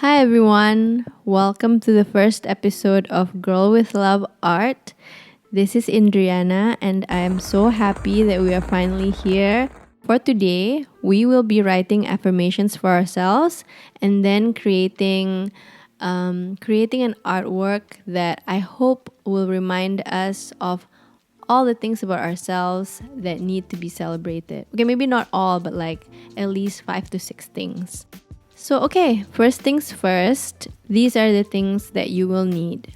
Hi everyone, welcome to the first episode of Girl with Love Art. This is Indriana and I am so happy that we are finally here. For today, we will be writing affirmations for ourselves and then creating an artwork that I hope will remind us of all the things about ourselves that need to be celebrated. Okay, maybe not all, but like at least 5 to 6 things. So, first things first, these are the things that you will need.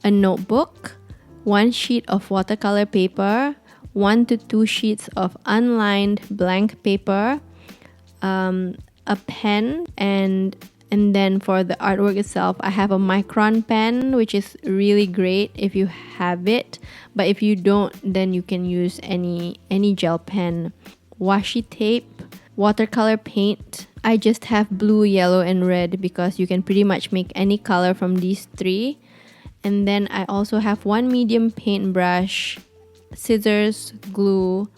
A notebook, 1 sheet of watercolor paper, 1 to 2 sheets of unlined blank paper, a pen, and then for the artwork itself, I have a Micron pen, which is really great if you have it. But if you don't, then you can use any gel pen. Washi tape, watercolor paint. I just have blue, yellow, and red because you can pretty much make any color from these 3. And then I also have 1 medium paintbrush, scissors, glue,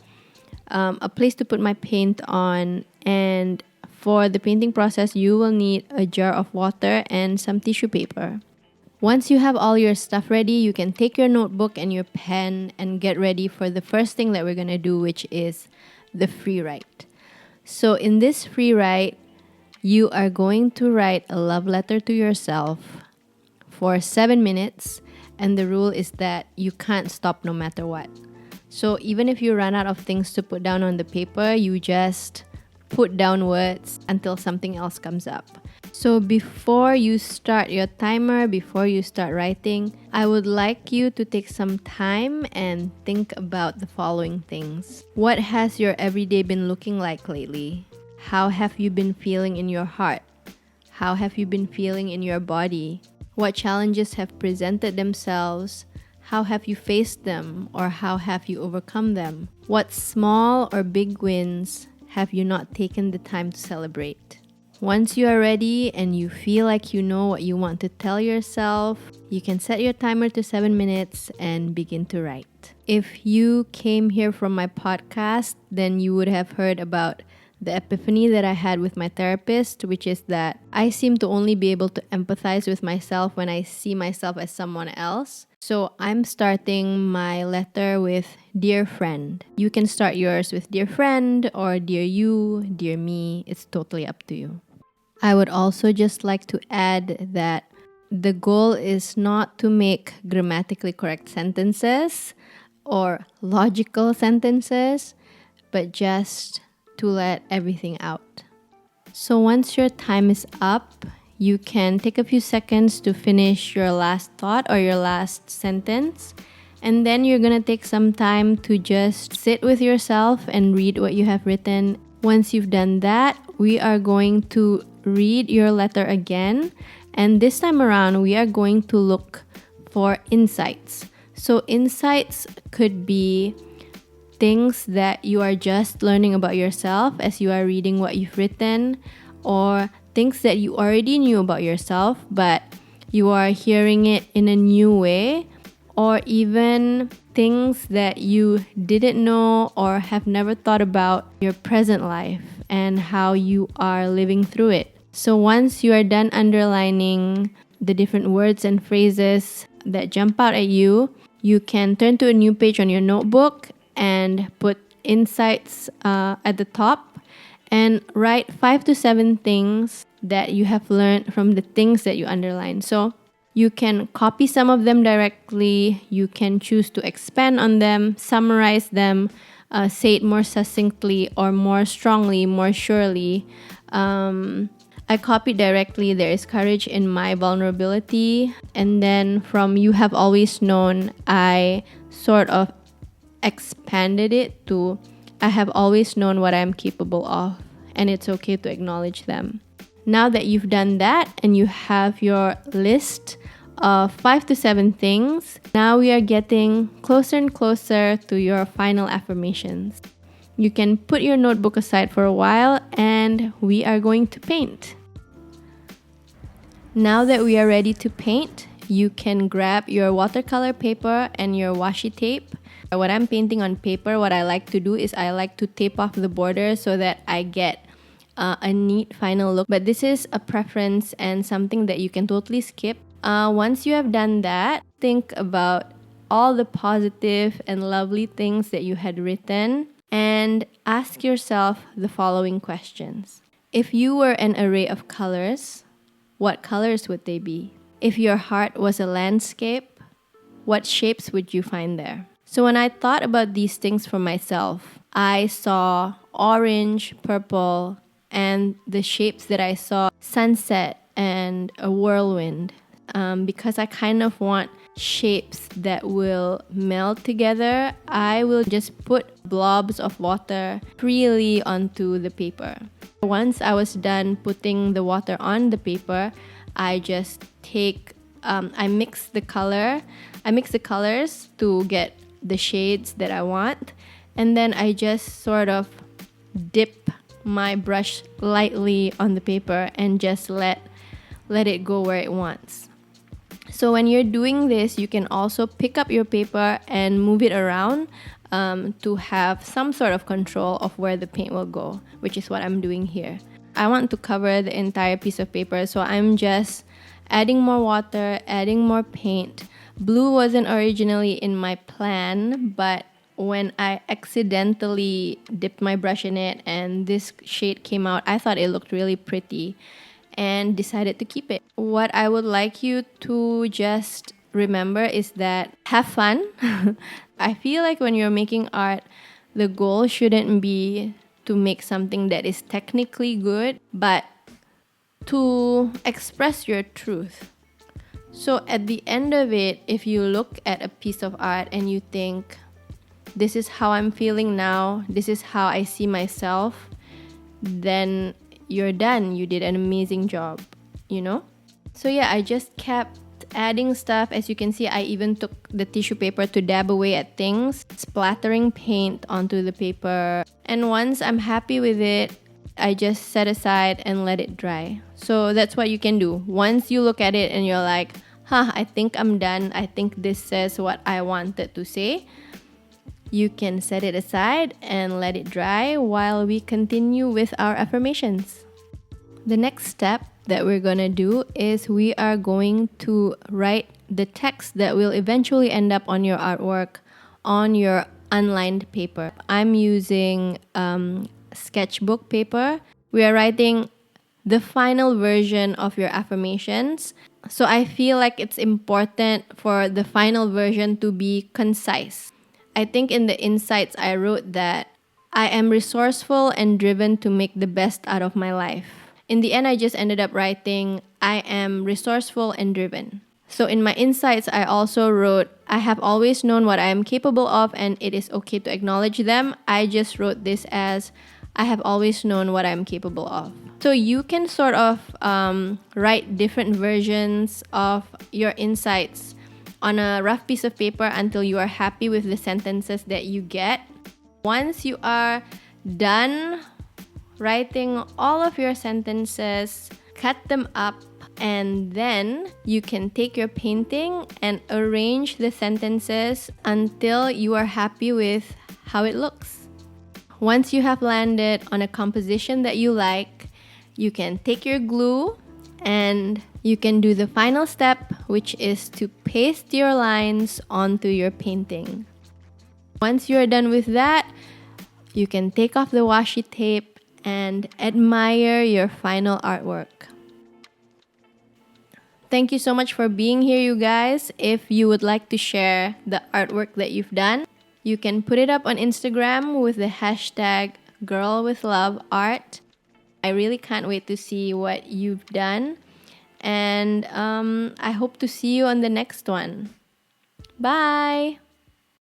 a place to put my paint on, and for the painting process, you will need a jar of water and some tissue paper. Once you have all your stuff ready, you can take your notebook and your pen and get ready for the first thing that we're going to do, which is the Freewrite. So in this Freewrite, you are going to write a love letter to yourself for 7 minutes, and the rule is that you can't stop no matter what. So even if you run out of things to put down on the paper, you just put down words until something else comes up. So before you start your timer, before you start writing, I would like you to take some time and think about the following things. What has your everyday been looking like lately? How have you been feeling in your heart? How have you been feeling in your body? What challenges have presented themselves? How have you faced them, or how have you overcome them? What small or big wins have you not taken the time to celebrate? Once you are ready and you feel like you know what you want to tell yourself, you can set your timer to 7 minutes and begin to write. If you came here from my podcast, then you would have heard about the epiphany that I had with my therapist, which is that I seem to only be able to empathize with myself when I see myself as someone else. So I'm starting my letter with Dear Friend. You can start yours with Dear Friend or Dear You, Dear Me. It's totally up to you. I would also just like to add that the goal is not to make grammatically correct sentences or logical sentences, but just to let everything out. So once your time is up, you can take a few seconds to finish your last thought or your last sentence. And then you're going to take some time to just sit with yourself and read what you have written. Once you've done that, we are going to read your letter again. And this time around, we are going to look for insights. So insights could be things that you are just learning about yourself as you are reading what you've written, or things that you already knew about yourself, but you are hearing it in a new way, or even things that you didn't know or have never thought about your present life and how you are living through it. So once you are done underlining the different words and phrases that jump out at you, you can turn to a new page on your notebook and put insights at the top and write 5 to 7 things that you have learned from the things that you underline. So you can copy some of them directly, you can choose to expand on them, summarize them, say it more succinctly or more strongly, more surely. I copied directly, there is courage in my vulnerability. And then from you have always known, I sort of expanded it to I have always known what I'm capable of, and it's okay to acknowledge them. Now that you've done that and you have your list of 5 to 7 things, now we are getting closer and closer to your final affirmations. You can put your notebook aside for a while and we are going to paint. Now that we are ready to paint, you can grab your watercolor paper and your washi tape. When I'm painting on paper, what I like to do is I like to tape off the border so that I get a neat final look. But this is a preference and something that you can totally skip. Once you have done that, think about all the positive and lovely things that you had written and ask yourself the following questions. If you were an array of colors, what colors would they be? If your heart was a landscape, what shapes would you find there? So when I thought about these things for myself, I saw orange, purple, and the shapes that I saw, sunset and a whirlwind, because I kind of want shapes that will meld together. I will just put blobs of water freely onto the paper. Once I was done putting the water on the paper, I just I mix the colors to get the shades that I want, and then I just sort of dip my brush lightly on the paper and just let it go where it wants. So when you're doing this, you can also pick up your paper and move it around to have some sort of control of where the paint will go, which is what I'm doing here. I want to cover the entire piece of paper, so I'm just adding more water, adding more paint. Blue wasn't originally in my plan, but when I accidentally dipped my brush in it and this shade came out, I thought it looked really pretty and decided to keep it. What I would like you to just remember is that have fun. I feel like when you're making art, the goal shouldn't be to make something that is technically good, but to express your truth. So at the end of it, if you look at a piece of art and you think, this is how I'm feeling now, this is how I see myself, then you're done. You did an amazing job, you know? So yeah, I just kept adding stuff. As you can see, I even took the tissue paper to dab away at things, splattering paint onto the paper. And once I'm happy with it, I just set aside and let it dry. So that's what you can do. Once you look at it and you're like, I think I'm done. I think this says what I wanted to say. You can set it aside and let it dry while we continue with our affirmations. The next step that we're gonna do is we are going to write the text that will eventually end up on your artwork on your unlined paper. I'm using sketchbook paper. We are writing the final version of your affirmations. So I feel like it's important for the final version to be concise. I think in the insights I wrote that I am resourceful and driven to make the best out of my life. In the end, I just ended up writing, I am resourceful and driven. So in my insights, I also wrote, I have always known what I am capable of and it is okay to acknowledge them. I just wrote this as, I have always known what I am capable of. So you can sort of write different versions of your insights on a rough piece of paper until you are happy with the sentences that you get. Once you are done writing all of your sentences, cut them up, and then you can take your painting and arrange the sentences until you are happy with how it looks. Once you have landed on a composition that you like, you can take your glue and you can do the final step, which is to paste your lines onto your painting. Once you are done with that, you can take off the washi tape and admire your final artwork. Thank you so much for being here, you guys. If you would like to share the artwork that you've done, you can put it up on Instagram with the hashtag girlwithloveart. I really can't wait to see what you've done. And I hope to see you on the next one. Bye!